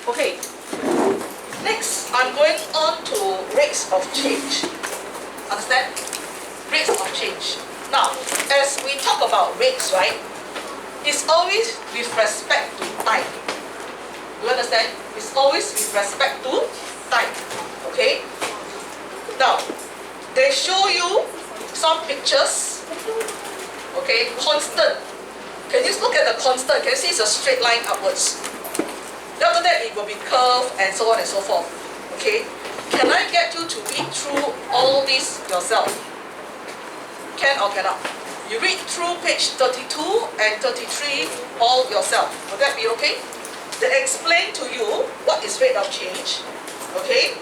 Okay, next I'm going on to rates of change. Understand? Rates of change. Now, as we talk about rates, right, it's always with respect to time. You understand? It's always with respect to time. Okay? Now, they show you some pictures. Okay, constant. Can you look at the constant? Can you see it's a straight line upwards? Then after that, it will be curved and so on and so forth. Okay? Can I get you to read through all this yourself? Can or cannot? You read through page 32 and 33 all yourself. Would that be okay? They explain to you what is rate of change. Okay?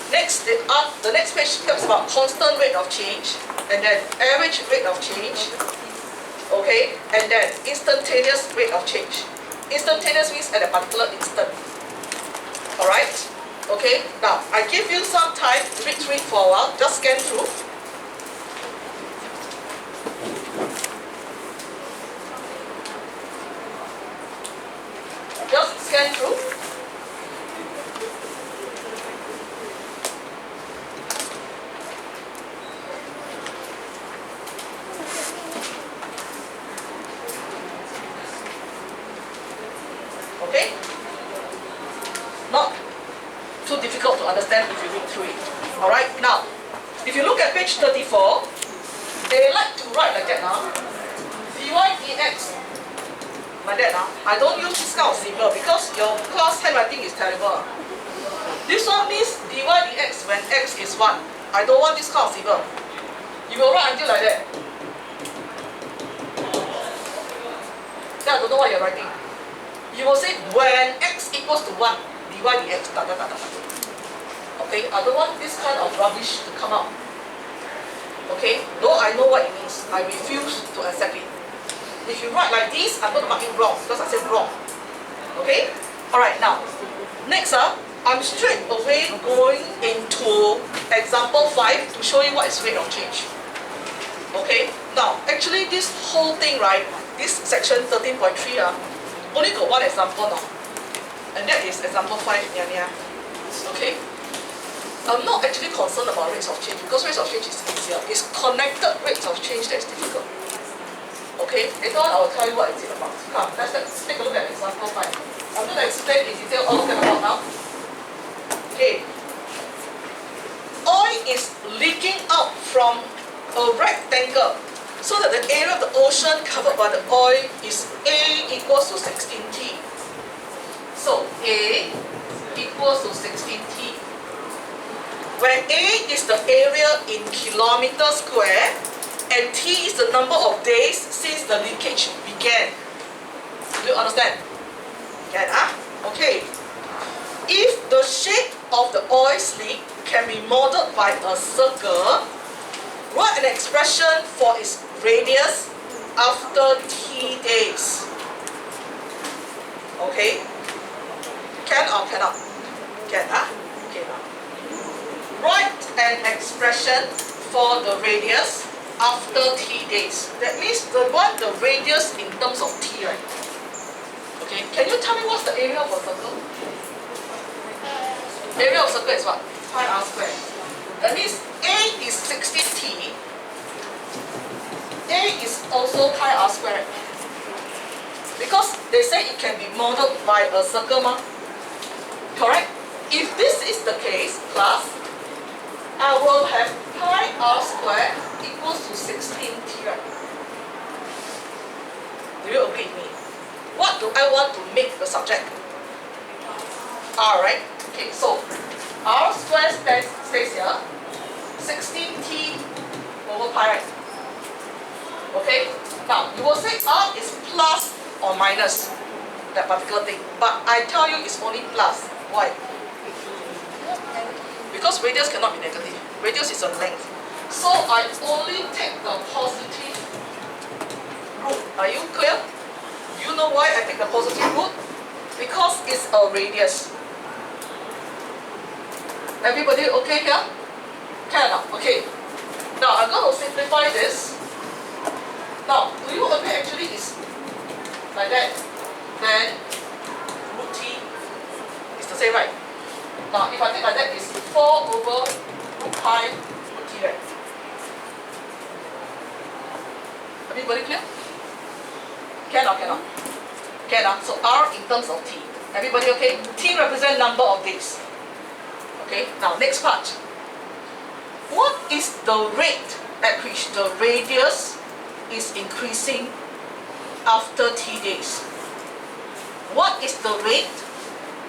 Next, the next page talks about constant rate of change, and then average rate of change. Okay? And then instantaneous rate of change. Instantaneous means at a particular instant. Alright? Okay? Now, I give you some time to read through it for a while. Just scan through. Just scan through. Okay? Not too difficult to understand if you read through it. Alright? Now, if you look at page 34, they like to write like that now. dy dx. Like that now. I don't use this kind of symbol because your class handwriting is terrible. This one means dy dx when x is 1. I don't want this kind of symbol. You will write until like that. Then I don't know what you're writing. You will say when x equals to 1, dy dx, da, da, da, da, da. Okay, I don't want this kind of rubbish to come out. Okay, though I know what it means, I refuse to accept it. If you write like this, I'm going to mark it wrong because I said wrong. Okay? Alright, now, next I'm straight away going into example 5 to show you what is rate of change. Okay? Now, actually this whole thing, right, this section 13.3 only got one example now. And that is example 5, okay? I'm not actually concerned about rates of change because rates of change is easier. It's connected rates of change that is difficult. Okay, later on I will tell you what is it about. Come, let's take a look at example 5. I'm going to explain in detail all of them about now. Okay. Oil is leaking out from a rectangle so that the area of the ocean covered by the oil is A equals to 16T. So A equals to 16T. Where A is the area in kilometers square and T is the number of days since the leakage began. Do you understand? Can, okay. If the shape of the oil slick can be modeled by a circle, write an expression for its radius after T days. Okay? Can or cannot? Can, okay now. Write an expression for the radius after T days. That means the radius in terms of T, right? Okay, can you tell me what's the area of a circle? Area of a circle is what? Pi r squared. That means A is 16T. A is also pi r squared. Because they say it can be modeled by a circle, correct? If this is the case, class, I will have pi r squared equals to 16T, right? Do you agree with me? What do I want to make the subject? R, right? Okay, so r squared stays here, 16T over pi, right? Okay, now you will say r is plus or minus that particular thing, but I tell you it's only plus. Why? Because radius cannot be negative. Radius is a length. So I only take the positive root. Are you clear? You know why I take the positive root? Because it's a radius. Everybody okay here? Can or not? Okay. Now I'm going to simplify this. Now, do you agree actually is like that? Then root T is say, right? Now, if I take like that, it's 4 over root pi root t, right? Everybody clear? Can or cannot? Can. So R in terms of t. Everybody okay? T represents number of days. Okay, now next part. What is the rate at which the radius is increasing after t days? What is the rate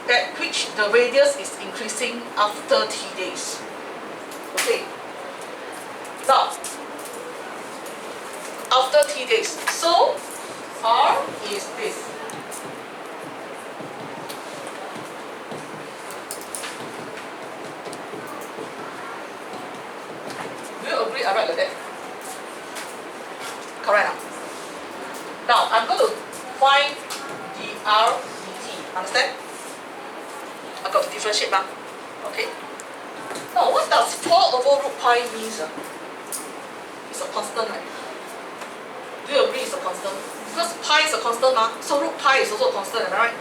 at which the radius is increasing after t days? Okay. Now, after t days. So, R is this. Do you agree I write like that? Correct. Now, I'm going to find dr dt. Understand? I've got to differentiate now. Okay. Now, what does 4 over root pi means? It's a constant, right? Do you agree it's a constant? Because pi is a constant, so root pi is also a constant, am I right?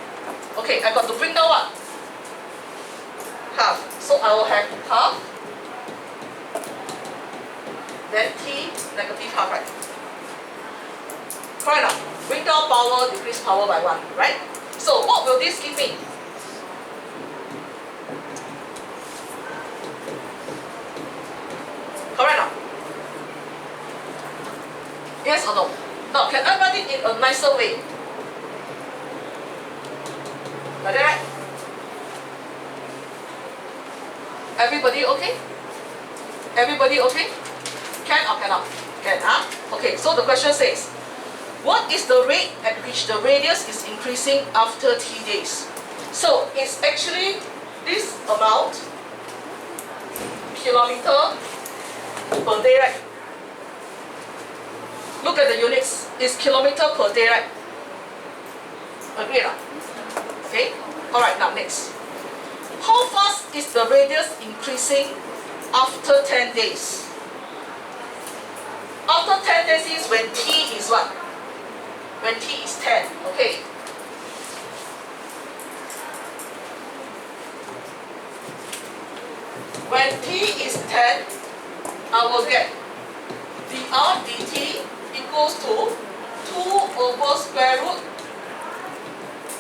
Okay, I've got to bring down what? Half. So I will have half, then t negative half, right? Correct now. Bring down power, decrease power by 1, right? So what will this give me? Correct now? Yes or no? Now, can I write it in a nicer way? Like that, right? Everybody okay? Everybody okay? Can or cannot? Can, Okay, so the question says, what is the rate at which the radius is increasing after t days? So, it's actually this amount, kilometer per day, right? Look at the units, it's kilometer per day, right? Agree or not? Okay? Alright, now next. How fast is the radius increasing after 10 days? After 10 days is when t is what? When t is 10, okay? When t is 10, I will get dr dt equals to 2 over square root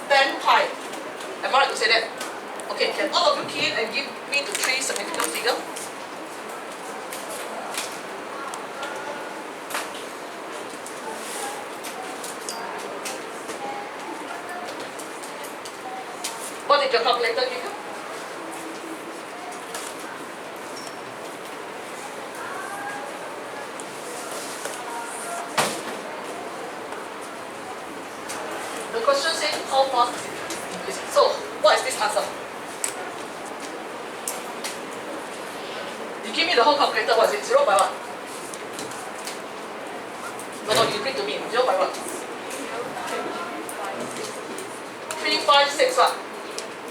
10 pi. Am I right to say that? Okay, can all of you key in and give me the 3 significant figure? What did your calculator give you? The question says how fast is it increasing. So, what is this answer? You give me the whole calculator, what is it? 0 by what? No, you read to me. 0 by what? 3, 5, 6 what?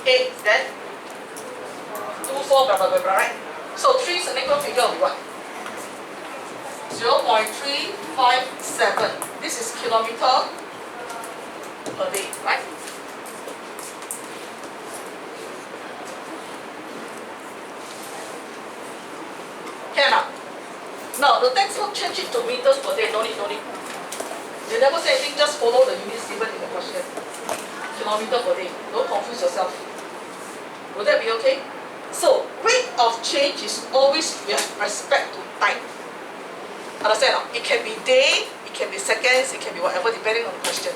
8, then 2, 4, blah, blah, blah, blah, right? So 3 significant figure will be what? 0.357. This is kilometer per day, right? Can not? Now the textbook change it to meters per day. No need. They never say anything, just follow the units given in the question. Kilometer per day. Don't confuse yourself. Will that be okay? So, rate of change is always with respect to time. Understand? It can be day, it can be seconds, it can be whatever, depending on the question.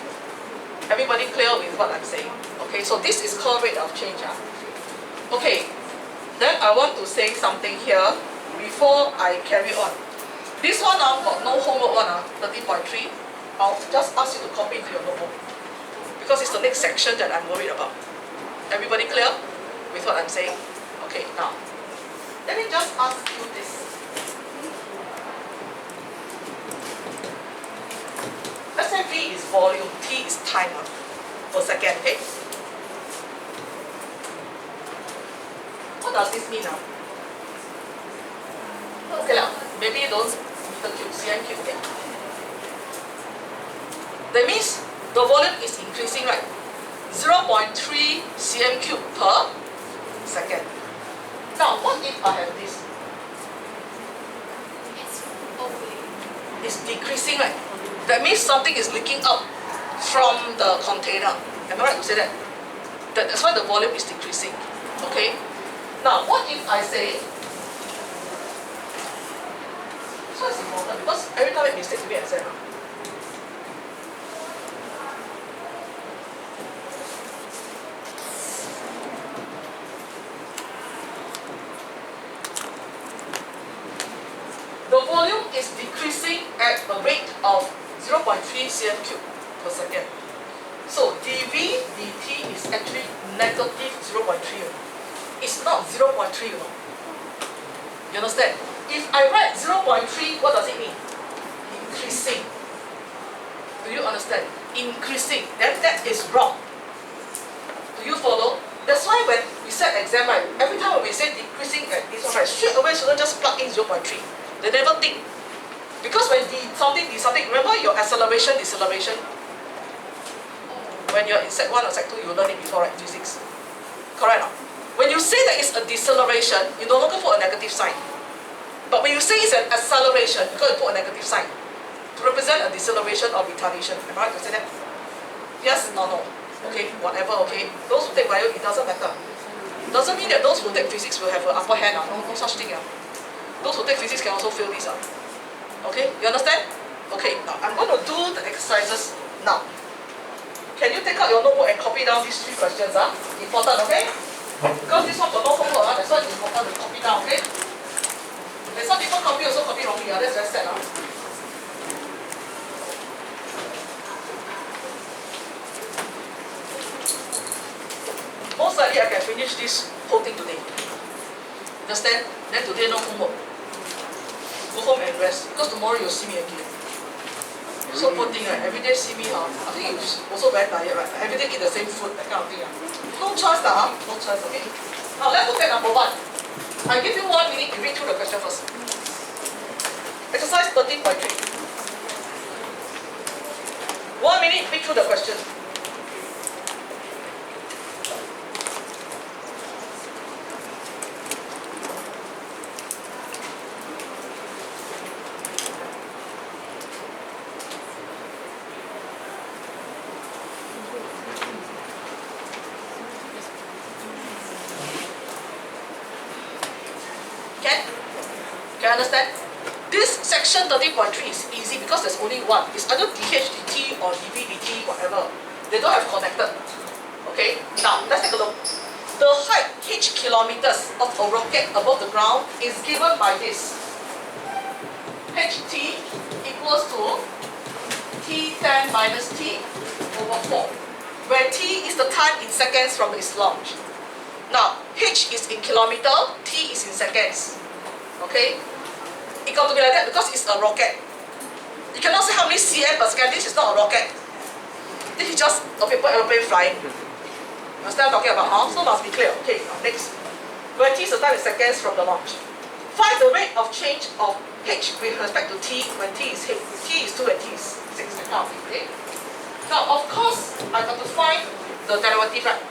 Everybody clear with what I'm saying? Okay, so this is called rate of change. Okay, then I want to say something here before I carry on. This one got no homework 30.3. I'll just ask you to copy into your notebook, because it's the next section that I'm worried about. Everybody clear with what I'm saying? Okay, now, let me just ask you this. Let's say V is volume, T is time per second, okay? What does this mean now? Okay, now, maybe those meter cube, cm cube, okay? That means the volume is increasing, right? 0.3 cm cube per That means something is leaking out from the container. Am I right to say that? That's why the volume is decreasing. Okay? Now, what if I say, so it's important because every time I make mistake to be exam. The volume is decreasing at a rate of 0.3 cm3 per second. So dV dt is actually negative 0.3. It's not 0.3, you know. You understand? If I write 0.3, what does it mean? Increasing. Do you understand? Increasing. Then that is wrong. Do you follow? That's why when we set exam, right, every time when we say decreasing at this one, right, straight away students just plug in 0.3. They never think. Because when something, remember your acceleration, deceleration? When you're in Sec 1 or Sec 2, you learn it before, right? Physics. Correct? Or not? When you say that it's a deceleration, you no longer put a negative sign. But when you say it's an acceleration, you got to put a negative sign to represent a deceleration or retardation. Am I right to say that? Yes or no? Okay, whatever, okay. Those who take bio, it doesn't matter. It doesn't mean that those who take physics will have an upper hand. No such thing. Those who take physics can also fail this. Okay, you understand? Okay, now I'm going to do the exercises now. Can you take out your notebook and copy down these 3 questions? Important, okay? Because this one got no homework, that's why it's important to copy down, okay? And some people copy also copy wrongly, that's very sad. Most likely I can finish this whole thing today. Understand? Then today no homework. Go home and rest, because tomorrow you'll see me again. So poor thing, right? Every day see me, I think you also very tired, right? Every day eat the same food, that kind of thing. No choice, no choice, okay? Now let's look at number 1. I give you 1 minute to read through the question first. Exercise 13.3. 1 minute, read through the question. Can you understand? This section 13.3 is easy because there's only one. It's either dH dt or dV dt, whatever. They don't have connected. Okay? Now, let's take a look. The height, h kilometers of a rocket above the ground is given by this. ht equals to t10 minus t over 4, where t is the time in seconds from its launch. Now, h is in kilometer, t is in seconds. Okay? It got to be like that because it's a rocket. You cannot say how many cm per second. This is not a rocket. This is just a paper aeroplane flying. You understand what I'm talking about? Huh? So must be clear. Okay, next. Where t is the time in seconds from the launch. Find the rate of change of h with respect to t when t is 2 and t is 6. Okay? Now, of course, I got to find the derivative, right?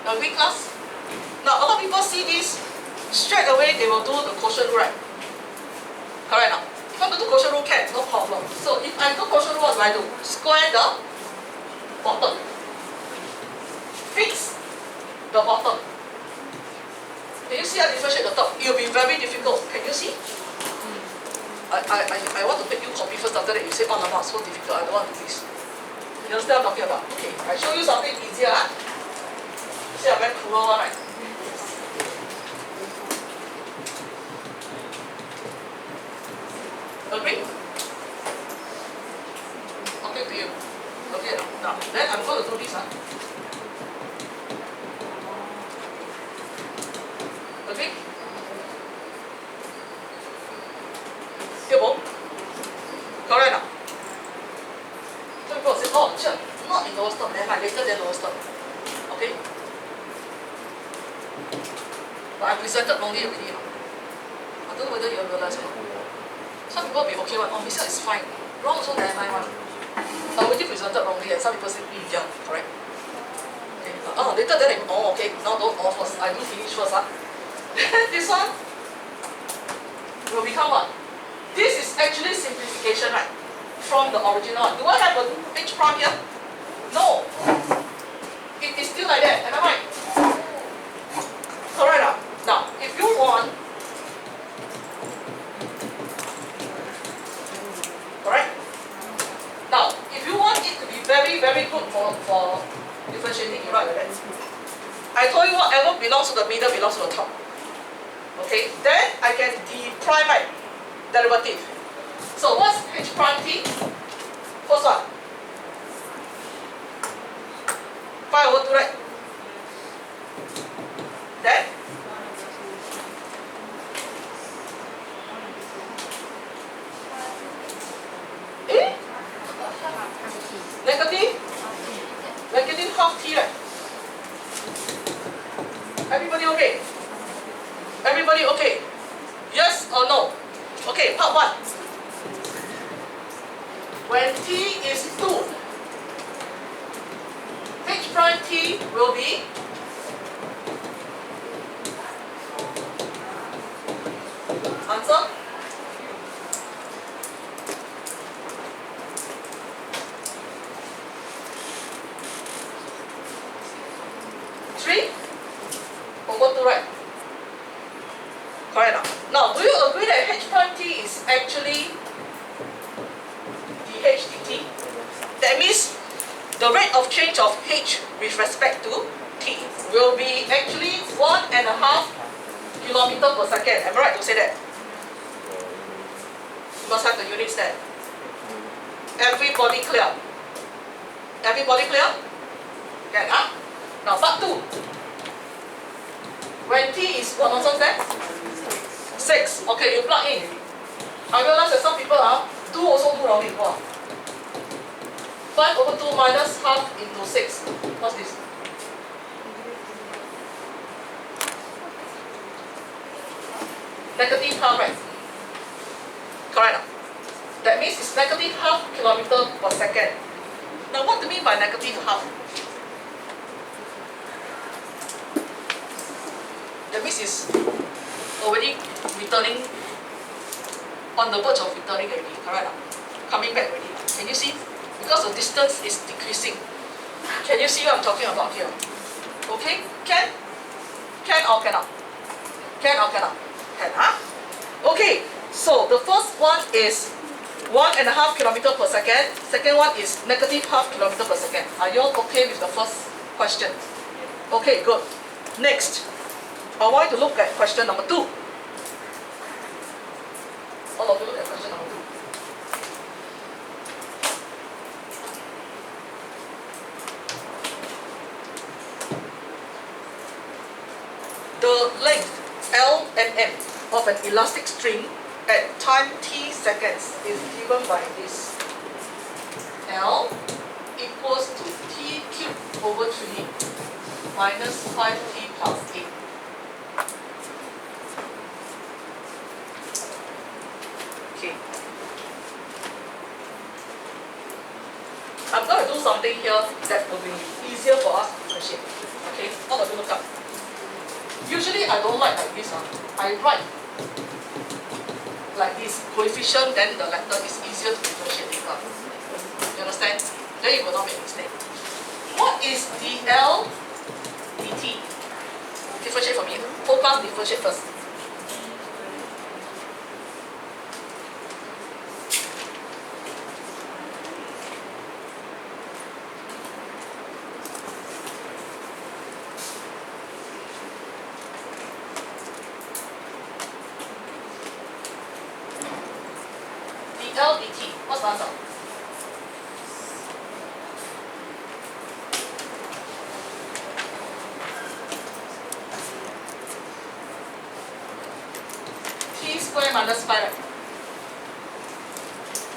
Agree, class? Now, a lot of people see this. Straight away they will do the quotient rule, right? Correct now? If I want to do quotient rule, can, no problem. So if I do quotient rule, what do I do? Square the bottom. Fix the bottom. Can you see how I differentiate the top? It will be very difficult. Can you see? I want to make you copy first, after that you say, oh, no, so difficult, I don't want to do this. You understand what I'm talking about? Okay, I show you something easier. See, I'm very cruel one, right? Agree? Okay to you. Okay now. Then I'm going to do this. Okay? Correct now? So people say, oh, sure, not in lower term, never mind, later than lower term. Okay? But I presented wrongly already. I don't know whether you realize or not. Some people will be okay one. Oh, Miss is fine. Wrong also never mind one. I already presented wrongly and some people say, yeah, correct. Okay. Oh, later then okay, now don't first. I do finish first. This one will become what? This is is actually simplification, right? From the original one. Do I have a h prime here? No. It is still like that. Am I right? Correct. Now, if you want, correct? Now, if you want it to be very, very good for differentiating, you write like that. I told you whatever belongs to the middle belongs to the top. Okay, then I can prime my derivative. So what's h prime t? First one. 5/2, right? Then negative half t, right? Everybody okay? Everybody okay? Yes or no? Okay, part 1. When t is 2, h prime t will be answer. Right? Correct. Now, do you agree that h prime t is actually dh dt? That means the rate of change of h with respect to t will be actually 1.5 kilometer per second. Am I right to say that? You must have the units there. Everybody clear? Everybody clear? Get up. Now, part 2. When t is what nonsense there? 6. Okay, you plug in. I realize that some people are 2 also do wrong. 5/2 minus half into 6. What's this? Negative half, right? Correct. That means it's negative half kilometer per second. Now, what do you mean by negative half? That means it's already returning on the verge of returning already, correct? Coming back already. Can you see? Because the distance is decreasing. Can you see what I'm talking about here? Okay? Can? Can or cannot? Can or cannot? Can, huh? Okay, so the first one is 1.5 kilometer per second. Second one is negative half kilometer per second. Are you all okay with the first question? Okay, good. Next. I want you to look at question number 2. All of you look at question number 2. The length L and M of an elastic string at time t seconds is given by this. L equals to t cubed over 3 minus 5t plus 8. Okay. I'm going to do something here that will be easier for us to differentiate. Okay, all of you look up. Usually I don't like this. I write like this coefficient, then the letter is easier to differentiate later. You understand? Then you will not make mistake. What is dl dt? Differentiate for me. Whole class differentiate first. dl dt. What's the answer? T square minus 5, right?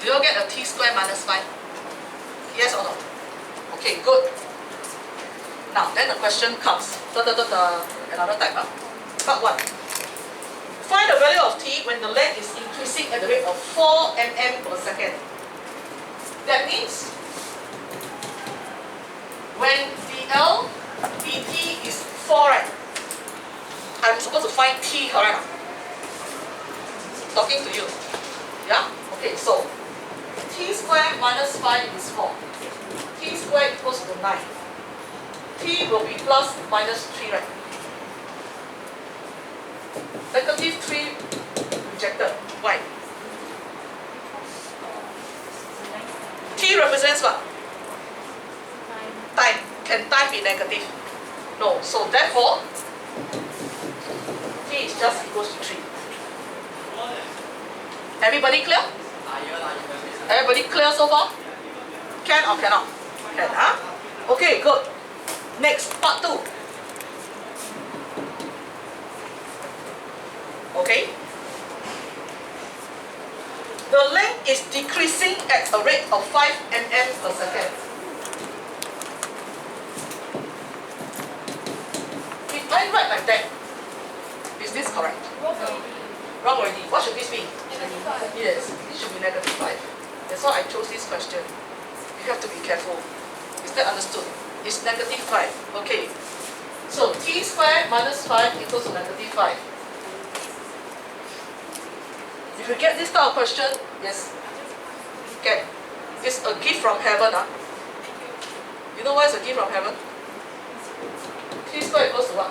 Do you get a t square minus 5? Yes or no? Okay, good. Now, then the question comes. Another type. Part 1. Find the value of t when the length is increasing at the rate of 4 mm per second. That means when dl dt is 4, right? I'm supposed to find t, correct? Talking to you. Yeah? 5 minus 5 is 4. T squared equals to 9. T will be plus minus 3, right? Negative 3 rejected. Why? T represents what? Time. Can time be negative? No. So therefore, T is just equals to 3. Everybody clear? Everybody clear so far? Can or cannot? Can, huh? Okay, good. Next, part 2. Okay. The length is decreasing at a rate of 5 mm per second. If I write like that, is this correct? Wrong already. What should this be? Yes, this should be negative 5. That's why I chose this question. You have to be careful. Is that understood? It's negative 5. Okay. So T squared minus 5 equals to negative 5. If you get this type of question, yes, get. It's a gift from heaven. Huh? You know why it's a gift from heaven? T squared equals to what?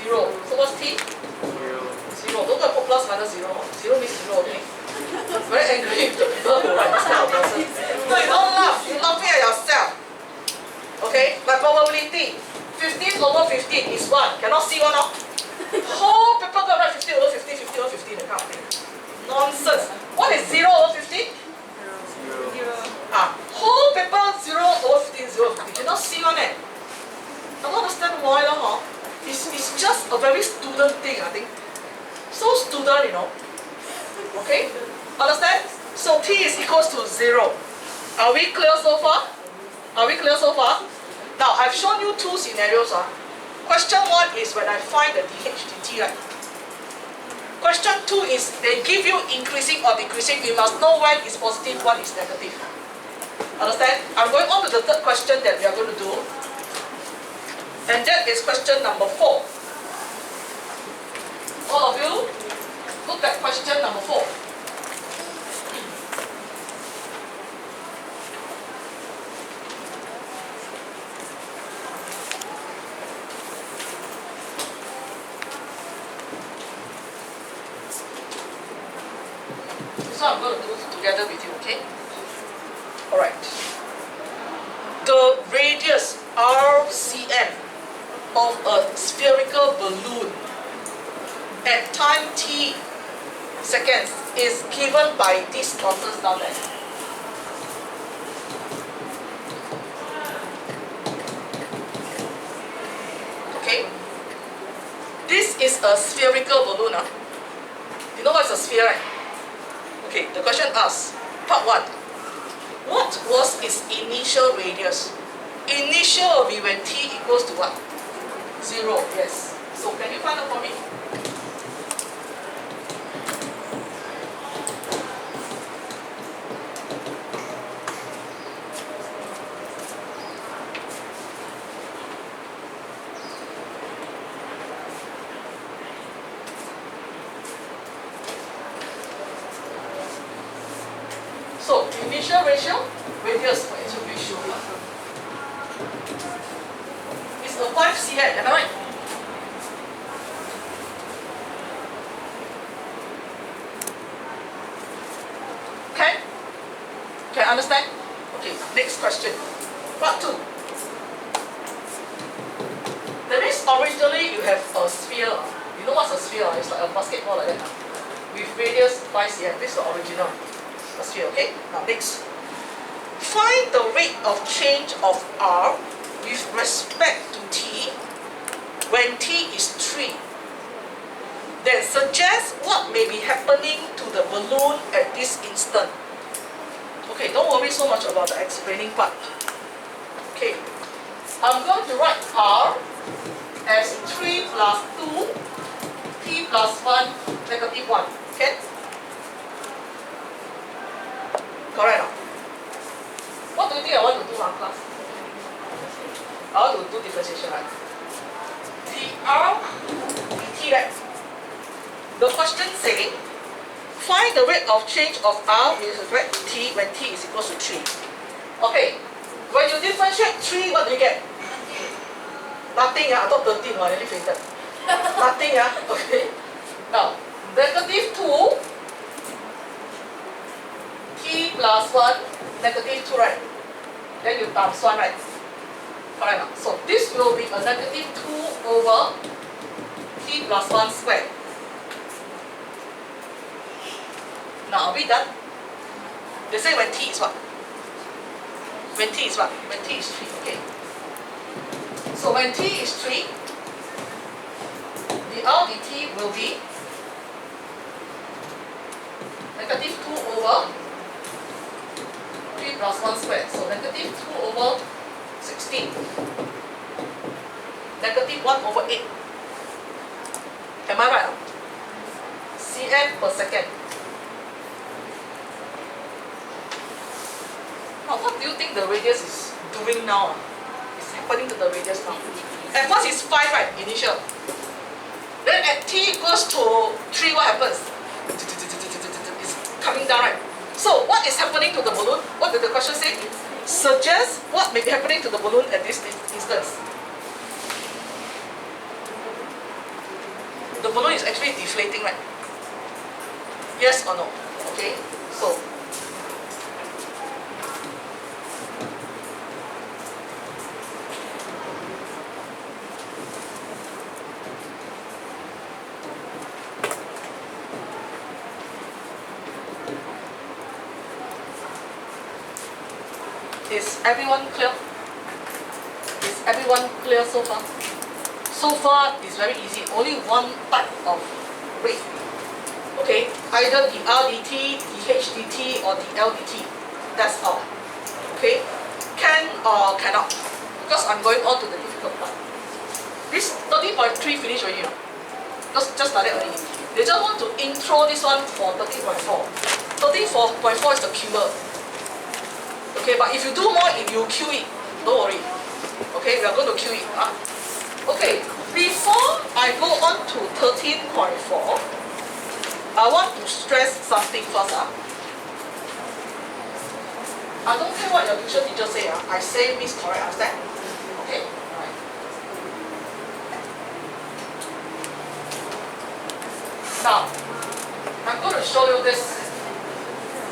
0. So what's T? 0. Don't go and put plus minus 0. 0 means 0, okay? Very angry with the people who write this kind of nonsense. No, you don't laugh. You're laughing at yourself. Okay? Like probability. 15 over 15 is 1. Cannot see 1 now? Whole people go write 50 over 50, 50 over 50, that kind of thing. Nonsense. What is 0 over 50? 0. Whole paper 0 over 15, 0 over 50. You cannot see 1 eh? I don't understand why lah, huh? It's just a very student thing, I think. So student, you know. Okay? Understand? So T is equals to 0. Are we clear so far? Are we clear so far? Now, I've shown you 2 scenarios. Question 1 is when I find the DH dt, right? Question 2 is they give you increasing or decreasing. You must know when is positive, when is negative. Understand? I'm going on to the third question that we are going to do. And that is question number 4. All of you, look at question number 4. So I'm going to do it together with you, okay? Alright. The radius RCM of a spherical balloon at time t seconds is given by these numbers down there. Okay? This is a spherical balloon. You know what's a sphere, right? Okay, the question asks, part 1. What was its initial radius? Initial will be when t equals to what? 0, yes. So can you find out for me? So, initial ratio, radius ratio. It's a 5 cm, am I right? Can understand? Okay, next question. Part 2. That means originally you have a sphere. You know what's a sphere? It's like a basketball like that. With radius 5 cm. This is the original. Sphere, okay? Now next. Find the rate of change of R with respect to t when t is 3. Then suggest what may be happening to the balloon at this instant. Okay, don't worry so much about the explaining part. Okay. I'm going to write R as 3 plus 2, t plus 1, negative 1. Okay? Correct or not? What do you think I want to do in class? I want to do differentiation, right? dr dt, right? The question says, find the rate of change of R with respect to t when t is equal to 3. Okay, when you differentiate 3, what do you get? Nothing, I thought 13, I nearly fainted. Nothing, okay. Now, negative 2, t plus 1, negative 2, right? Then you times 1, right? Correct. So this will be a negative 2 over t plus 1 squared. Now, are we done? They say when t is what? When t is what? When t is 3, okay. So when t is 3, the R dt will be negative 2 over 3 plus 1 squared. So negative 2 over 16. Negative 1 over 8. Am I right? cm per second. Now, what do you think the radius is doing now? It's happening to the radius now. At first it's 5, right? Initial. Then at t equals to 3, what happens? It's coming down, right? So what is happening to the balloon? What did the question say? Suggest what may be happening to the balloon at this instance. The balloon is actually deflating, right? Yes or no? Okay, so is everyone clear? Is everyone clear so far? So far, it's very easy. Only one type of rate. Okay, either the R dt, the H dt, or the L dt. That's all. Okay, can or cannot. Because I'm going on to the difficult part. This 30.3 finish already. Just like that already. They just want to intro this one for 30.4. 30.4 is the killer. Okay, but if you do more, if you queue it, don't worry. Okay, we are going to queue it. Okay, before I go on to 13.4, I want to stress something first. I don't care what your teacher say. I say Miss correct, understand? Okay, alright. Now, I'm going to show you this,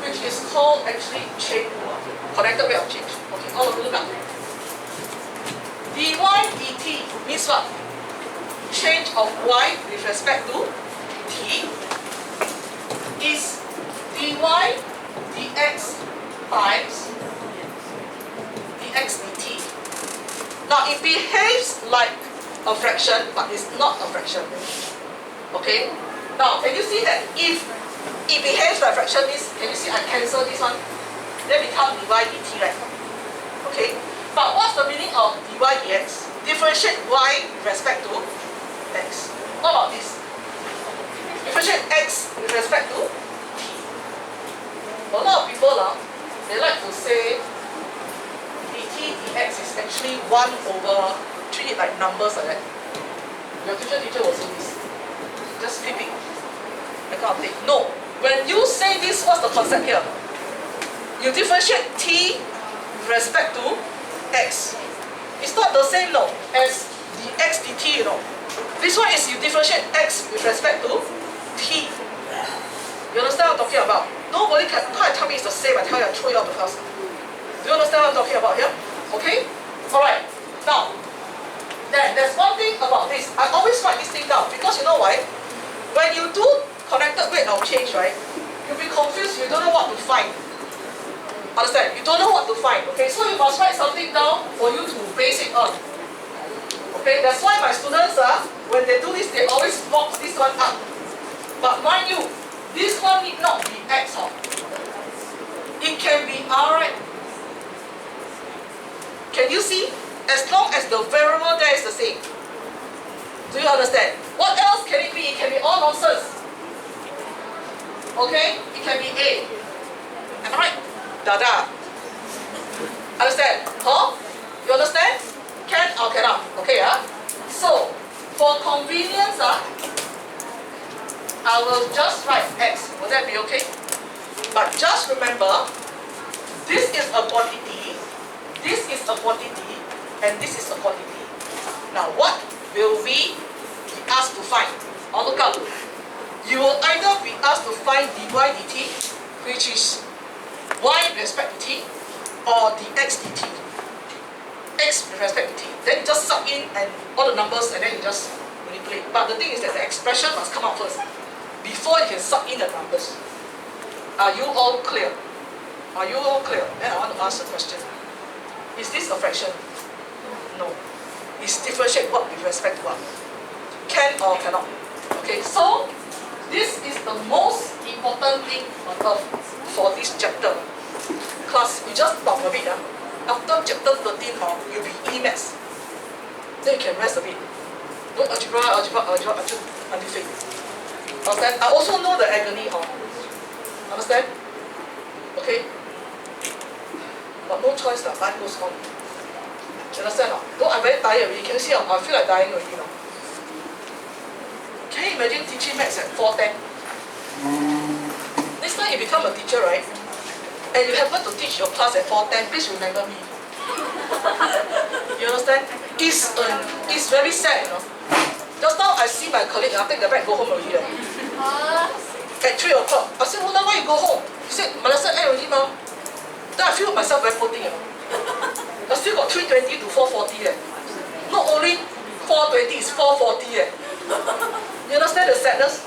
which is called actually change, connected rate of change. Okay, all of you look up. dy dt means what? Change of y with respect to t is dy dx times dx dt. Now it behaves like a fraction, but it's not a fraction. Okay? Now can you see that if it behaves like a fraction means, can you see I cancel this one? Then become dy dt, right? Okay? But what's the meaning of dy dx? Differentiate y with respect to x. What about this? Differentiate x with respect to t. A lot of people they like to say dt dx is actually 1 over, treat it like numbers like that. Your teacher will say this. Just flip it. That kind of thing. No. When you say this, what's the concept here? You differentiate t with respect to x. It's not the same as the x dt, This one is you differentiate x with respect to t. You understand what I'm talking about? Nobody can come and tell me it's the same. I tell you, I throw you out of the house. Do you understand what I'm talking about here? Okay? Alright. Now, there's one thing about this. I always write this thing down because you know why? When you do connected rate of change, right? You'll be confused. You don't know what to find. Understand? You don't know what to find. Okay, so you must write something down for you to base it on. Okay, that's why my students when they do this, they always box this one up. But mind you, this one need not be x. It can be r, right? Can you see? As long as the variable there is the same. Do you understand? What else can it be? It can be all nonsense. Okay? It can be a. Am I right? Dada. Understand? Huh? You understand? Can or cannot? Okay, So, for convenience, I will just write x. Will that be okay? But just remember, this is a quantity, this is a quantity, and this is a quantity. Now what will we be asked to find? Or look up. You will either be asked to find dy dt, which is y with respect to t, or the x dt, x with respect to t. Then you just sub in and all the numbers and then you just manipulate. But the thing is that the expression must come out first before you can sub in the numbers. Are you all clear? Are you all clear? Then I want to ask a question. Is this a fraction? No. It's differentiate what with respect to what? Can or cannot? Okay, so this is the most important thing on earth for this chapter. Class, you just talk a bit. After chapter 13, you'll be E-maths. Then you can rest a bit. Don't algebra until fail. Understand? I also know the agony. Understand? Okay? But no choice, life goes on. You understand? Though I'm very tired already. Can you see? I feel like dying already now. Can you imagine teaching maths at 4:10? Next time you become a teacher, right? And you happen to teach your class at 4:10, please remember me. You understand? It's very sad, you know. Just now I see my colleague, I take the bag, go home already. At 3 o'clock, I said, why you go home? He said, my lesson end already, ma. Then I feel myself very poor thing, you know. I still got 3:20 to 4:40. Not only 4:20, it's 4:40. You understand the sadness?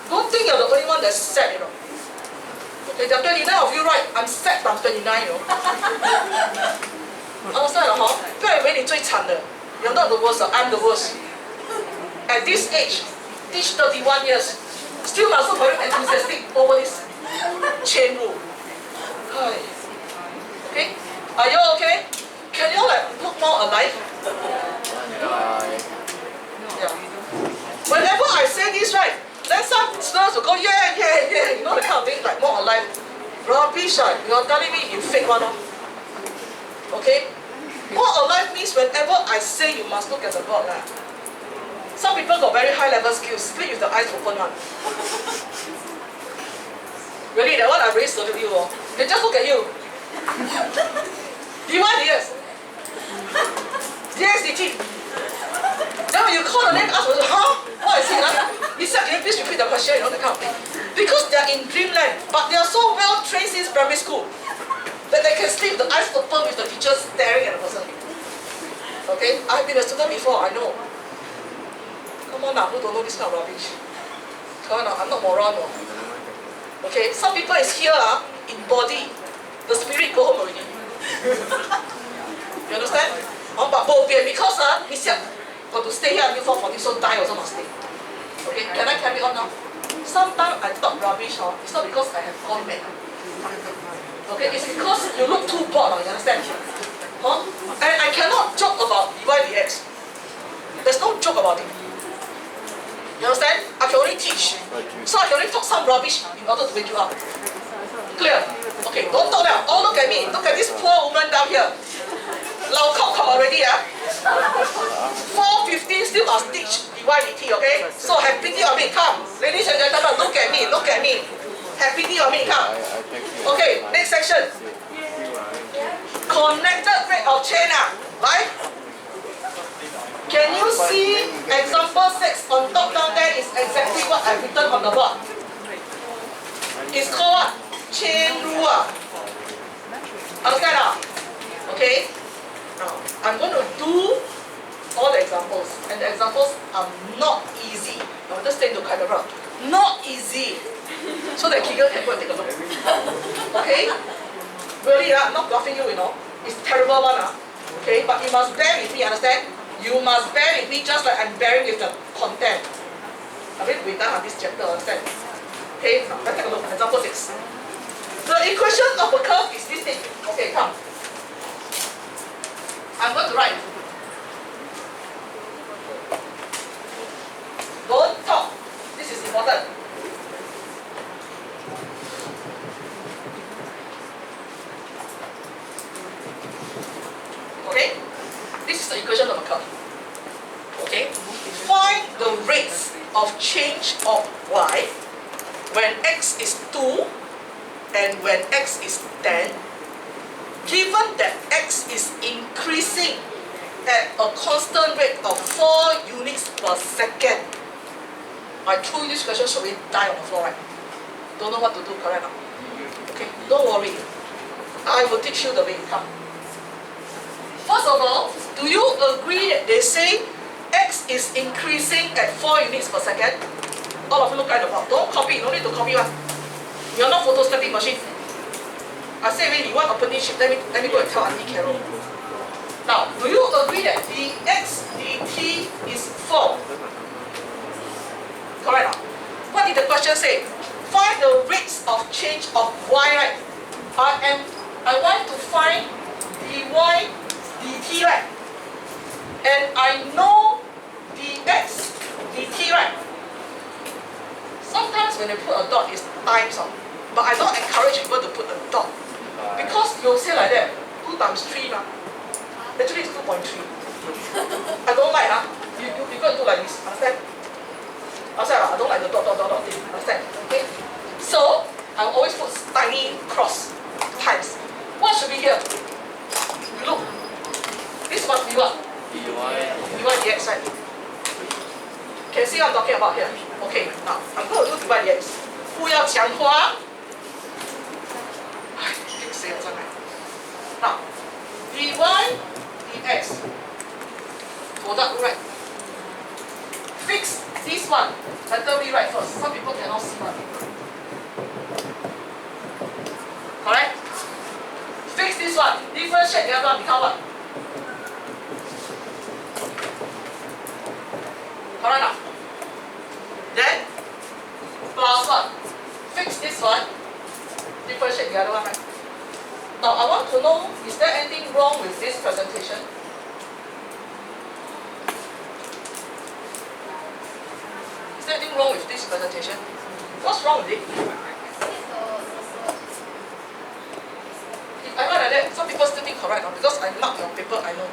Don't think you're the only one that's sad, you know. Okay, there are 29 of you, right? I'm sad times 29, you know. Understand, huh? 不要以为你最惨的 You're not the worst, I'm the worst. At this age, teach 31 years, still not so very enthusiastic over this chain rule. Okay? Are you okay? Can you like look more alive? Yeah. Whenever I say this, right, then some students will go, yeah, you know the kind of thing, like more alive. Rubbish, you're telling me you fake one. Okay? More alive means whenever I say you must look at the board. Some people got very high level skills, sleep with the eyes open one. Really, that one I really salute you. They just look at you. Yes. Yes, DT. Then when you call the name, ask, what is it? He said, can you please repeat the question, that kind of thing. Because they are in dreamland, but they are so well trained since primary school that they can sleep with the eyes open with the teacher staring at the person. Okay? I've been a student before, I know. Come on now, who don't know this kind of rubbish? Come on now, I'm not moron. Okay? Some people is here, in body. The spirit go home already. You understand? But because we said got to stay here until 4:40, so die also must stay. Okay, can I carry on now? Sometimes I talk rubbish, it's not because I have gone mad. Okay, it's because you look too bored, you understand? And I cannot joke about dy dx. There's no joke about it. You understand? I can only teach. So I can only talk some rubbish in order to wake you up. Clear? Okay, don't talk now. Oh, look at me. Look at this poor woman down here. Lao kok already, 4:15 still must teach dy dt, okay? So have pity on me, come. Ladies and gentlemen, look at me, look at me. Have pity on me, come. Okay, next section. Connected rate of chain, right? Can you see example 6 on top down there is exactly what I've written on the board. It's called what? Chain rule. Understand? Okay? Now, I'm going to do all the examples, and the examples are not easy. Now, just take the camera. Not easy. So that Keegan can go and take a look. Okay? Really, not bluffing you, It's terrible one, Okay? But you must bear with me, understand? You must bear with me just like I'm bearing with the content. I mean, we're done on this chapter, understand? Okay? Now, let's take a look. Example 6. The equation of a curve is this thing. Okay, come. I'm going to write. Don't talk. This is important. Okay? This is the equation of a curve. Okay? Find the rates of change of y when x is 2 and when x is 10, given that x is increasing at a constant rate of 4 units per second. I threw you this question, should we die on the floor, right? Don't know what to do, correct or not? Okay, don't worry. I will teach you the way it comes. First of all, do you agree that they say x is increasing at 4 units per second? All of you look at the board. Don't copy, no need to copy one. You're not photostatic machine. I say, when you want apprenticeship, let me go and tell Auntie Carol. Now, do you agree that dx dt is 4? Correct. What did the question say? Find the rates of change of y, right? I want to find dy dt, right? And I know dx dt, right? Sometimes when they put a dot, it's times on. But I don't encourage people to put a dot. Because you'll say like that, 2 times 3 ma. Actually it's 2.3. I don't like you go and do like this, understand? I don't like the dot thing, understand? Okay? So I always put tiny cross times. What should be here? Look. This must be what? dy dx, right? Can you see what I'm talking about here? Okay, now I'm going to do dy dx. 不要强化。硬死了真係。Now dy dx. For that right. Fix this one. Let me write first. Some people cannot see one. Correct? Fix this one. Differentiate the other one become what? Correct now? Then plus what? Fix this one. Differentiate the other one, right? Now I want to know, is there anything wrong with this presentation? Is there anything wrong with this presentation? What's wrong with it? If I write like that, some people still think correct, because I mark your paper, I know.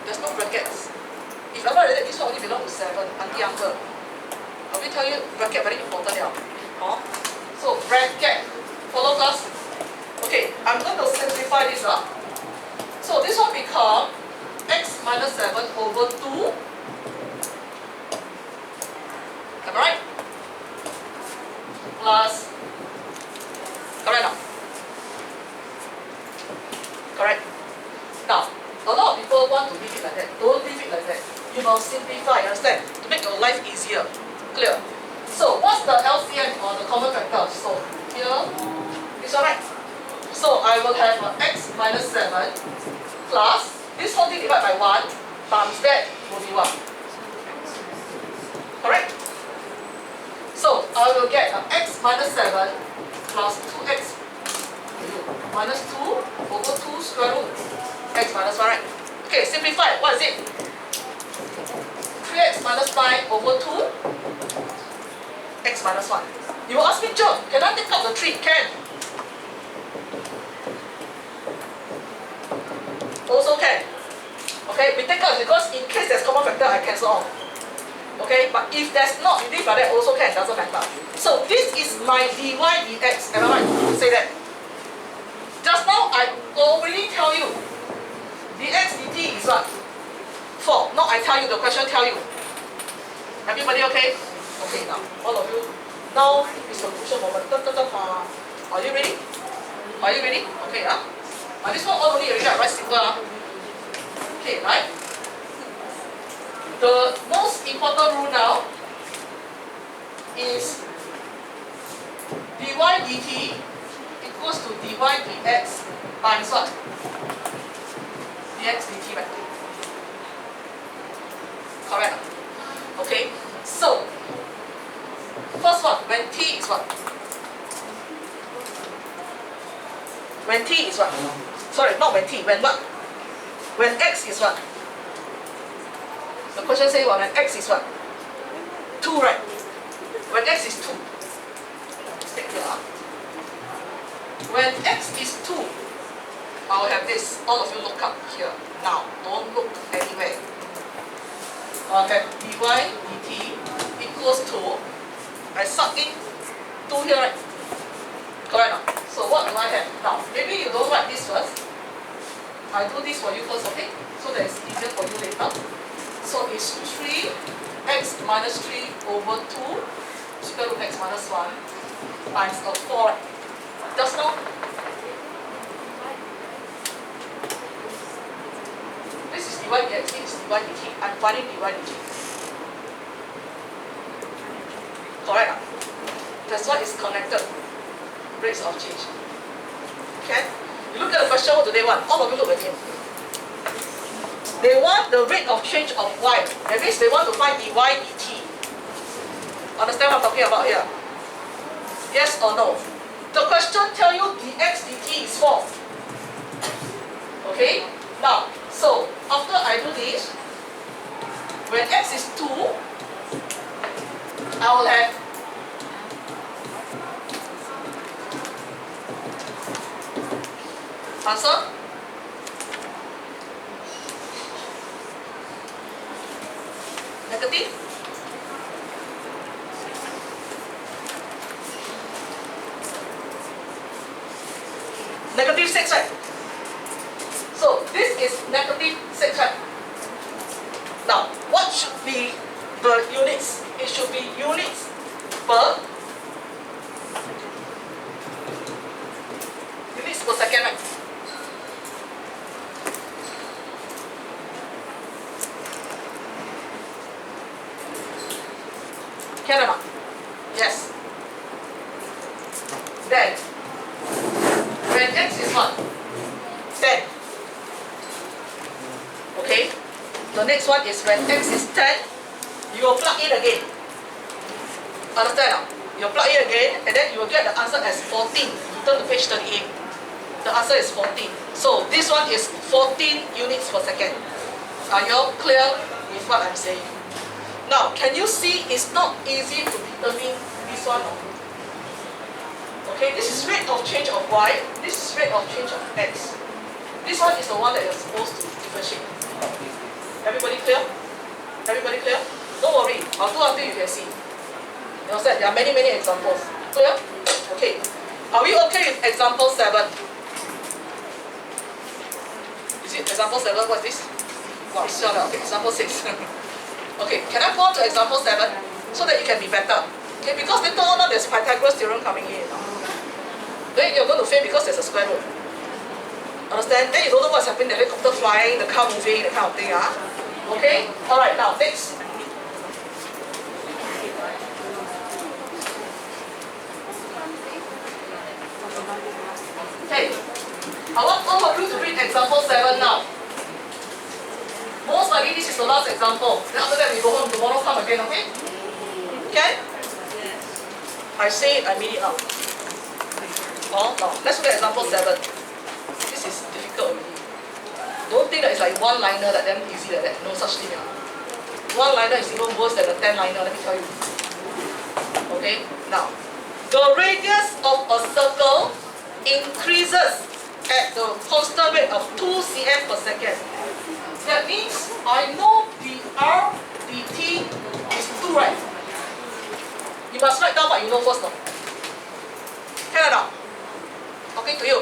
There's no brackets. If I write like that, this one only belongs to 7, auntie, uncle. I will tell you, bracket very important now. So bracket, follow class. Okay, I'm going to simplify this up. So this one become x minus 7 over 2. Am I right? Plus, correct now? Correct. Now, a lot of people want to leave it like that. Don't leave it like that. You must simplify, understand? To make your life easier. Clear? So, what's the LCM or the common factor? So, here, this one, right? So, I will have x minus 7 plus, this whole thing divided by 1 times that will be 1. Correct? So, I will get x minus 7 plus 2x minus 2 over 2 square root x minus 1, right? Okay, simplify. What is it? 3x minus 9 over 2 x minus 1. You will ask me, John, can I take out the 3? Can. Also can. Okay, we take out because in case there's common factor, I cancel off. Okay, but if there's not, you leave like that also can, doesn't matter. So this is my dy dx. Am I right? Say that. Just now I already tell you dx dt is what? 4. Not I tell you, the question tell you. Everybody okay? Okay, now all of you. Now is the crucial moment. Are you ready? Are you ready? Okay, this one all only already I write simple. Okay, right? The most important rule now is dy dt equals to dy dx times what? Dx dt, right? Correct. Okay, so first one, when t is what? When t is what? Sorry, not when t, when what? When x is what? The question says what? When x is what? 2, right? When x is 2. Stick here. When x is 2, I'll have this. All of you look up here. Now, don't look anywhere. I'll have dy dt equals to I suck in 2 here, right? Correct or not? So what do I have? Now, maybe you don't write this first. I do this for you first, okay? So that it's easier for you later. So it's 3x minus 3 over 2 square root x minus 1 times a 4. Just now, this is dy dx, this is dy dt. I'm finding dy dt. Correct? That's why it's connected. Rates of change. Okay? You look at the question, what do they want? All of you look at him. They want the rate of change of y. That means they want to find dy dt. Understand what I'm talking about here? Yes or no? The question tells you dx dt is 4. Okay? Now, so after I do this, when x is 2, I will have answer? Negative? Negative 6, right? So this is negative 6, right? Now, what should be the units? It should be units per second, right? Can or not? Yes. Then, when x is 1, 10. Okay? The next one is when x is 10, you will plug in again. Understand now? You plug in again, and then you will get the answer as 14. You turn to page 38. The answer is 14. So this one is 14 units per second. Are you all clear with what I'm saying? Now, can you see it's not easy to determine this one? Okay, this is rate of change of y. This is rate of change of x. This one is the one that you're supposed to differentiate. Everybody clear? Everybody clear? Don't worry, I'll do until you can see. You understand? There are many examples. Clear? Okay. Are we okay with example 7? Is it example 7? What's this? Wow, okay, example 6. Okay, can I go on to example 7 so that you can be better? Okay, because later on there's Pythagoras theorem coming in. Then you're going to fail because there's a square root. Understand? Then you don't know what's happening, the helicopter flying, the car moving, that kind of thing. Okay? Alright, now next. Okay. I want all of you to read example 7 now. Most likely this is the last example. Then after that we go home, tomorrow come again, okay? Okay? I say it, I mean it out. Oh, no. Let's look at example 7. This is difficult already. Don't think that it's like one-liner like damn easy like that. No such thing. One-liner is even worse than a 10-liner, let me tell you. Okay? Now, the radius of a circle increases at the constant rate of 2 cm per second. That means I know dr dt is 2, right? You must write down what you know first. No? Can or not? Talking to you.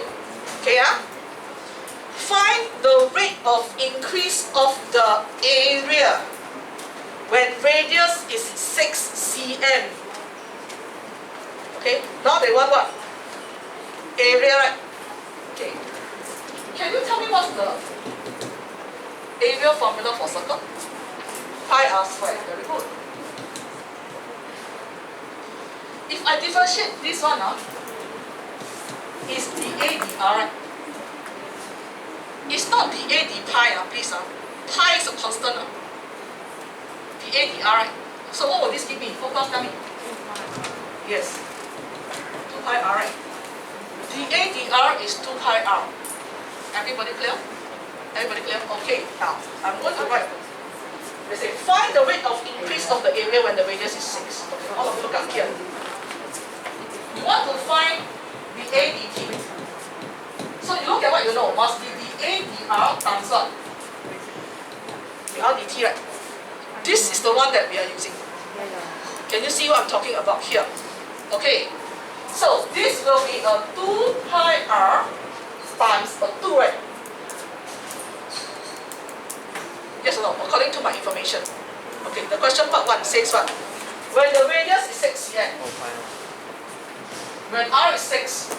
Okay, Find the rate of increase of the area when radius is 6 cm. Okay, now they want what? Area, right? Okay. Can you tell me what's the area formula for circle? Pi r squared. Very good. If I differentiate this one, is dA dr, right? It's not dA d pi, please. Pi is a constant. dA dr, right? So what will this give me? Focus, tell me. Yes. 2 pi r, right? dA dr is 2 pi r. Everybody clear? Everybody clear? Okay, now I'm going to write. They say find the rate of increase of the area when the radius is 6. Okay, all of you look up here. You want to find the dA dt. So you look at what you know. Must be dA dr times what? dr dt, right? This is the one that we are using. Can you see what I'm talking about here? Okay. So this will be a 2 pi r times a 2, right? Yes or no? According to my information. Okay, the question part 1 says what? When the radius is 6 cm, when r is 6,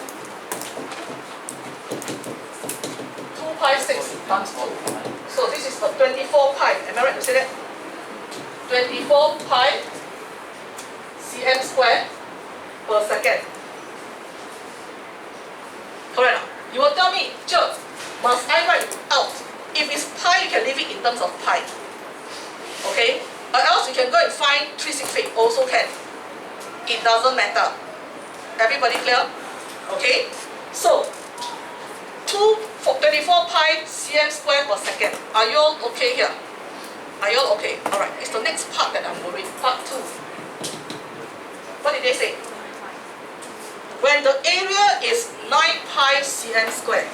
2 pi 6 times 2. So this is a 24 pi, am I right to say that? 24 pi cm square per second. Correct? You will tell me, Joe, must I write out? If it's pi, you can leave it in terms of pi. Okay? Or else you can go and find 368, also can. It doesn't matter. Everybody clear? Okay? So, 24 pi cm square per second. Are you all okay here? Are you all okay? Alright, it's the next part that I'm worried. Part 2. What did they say? When the area is 9 pi cm square.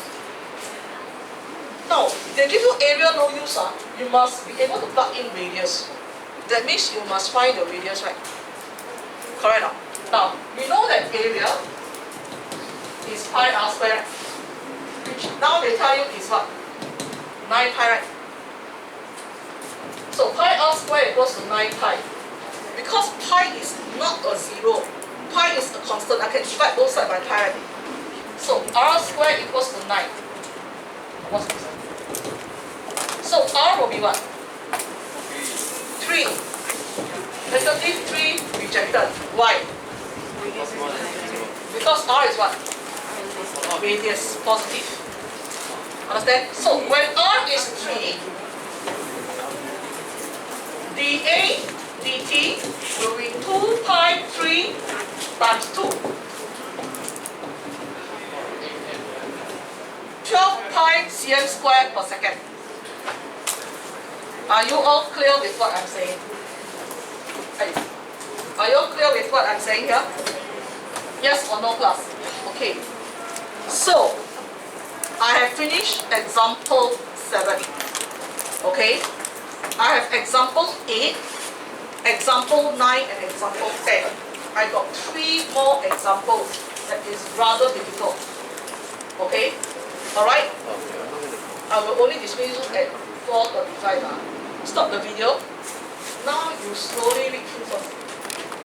Now, they give you area no use, you must be able to plug in radius. That means you must find the radius, right? Correct now? Now, we know that area is pi r square, which now they tell you is what? 9 pi, right? So pi r square equals to 9 pi. Because pi is not a zero, pi is a constant, I can divide both sides by pi, right? So r square equals to 9. What's this? So r will be what? 3. Negative 3 rejected. Why? Because r is what? Radius, positive. Understand? So when r is 3, dA dt will be 2 pi 3 times 2. 12 pi cm square per second. Are you all clear with what I'm saying? Are you all clear with what I'm saying here? Yes or no, class? Okay. So, I have finished example 7. Okay? I have example 8, example 9, and example 10. I got 3 more examples that is rather difficult. Okay? Alright? I will only display you at 4:35. Stop the video. Now you slowly read through first.